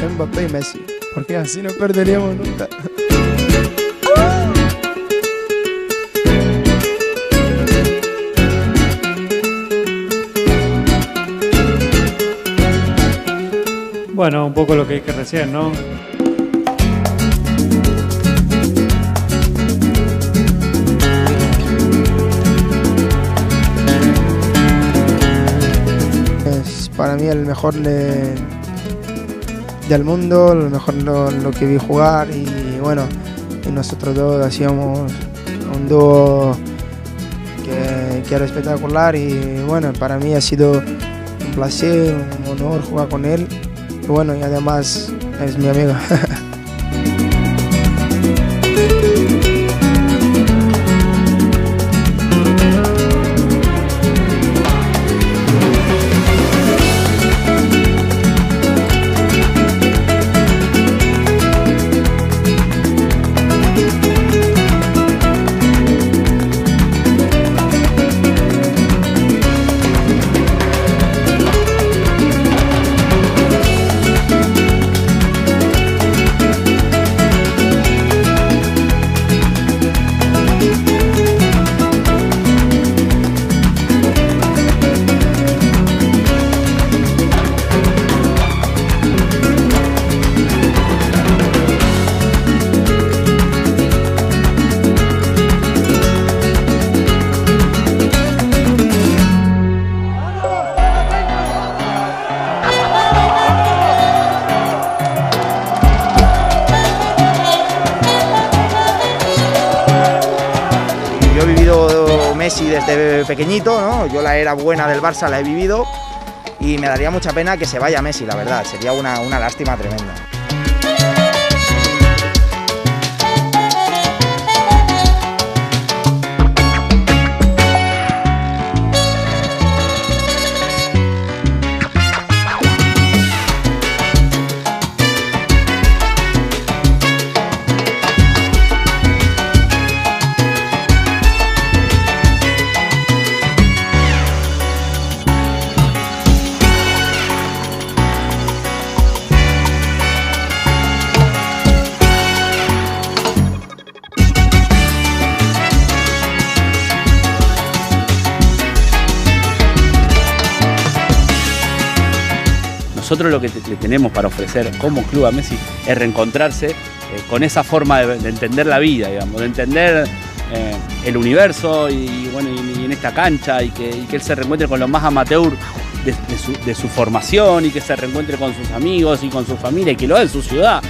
Mbappé y Messi, porque así no perderíamos nunca. Bueno, un poco lo que dije recién, ¿no? Es para mí el mejor del mundo, lo mejor lo que vi jugar y bueno, y nosotros dos hacíamos un dúo que era espectacular y bueno, para mí ha sido un placer, un honor jugar con él y bueno, y además es mi amigo. Yo he vivido Messi desde pequeñito, ¿no? Yo la era buena del Barça la he vivido y me daría mucha pena que se vaya Messi, la verdad, sería una lástima tremenda. Nosotros lo que le tenemos para ofrecer como club a Messi es reencontrarse con esa forma de entender la vida, digamos, de entender el universo y en esta cancha y que él se reencuentre con lo más amateur de su formación y que se reencuentre con sus amigos y con su familia y que lo haga en su ciudad.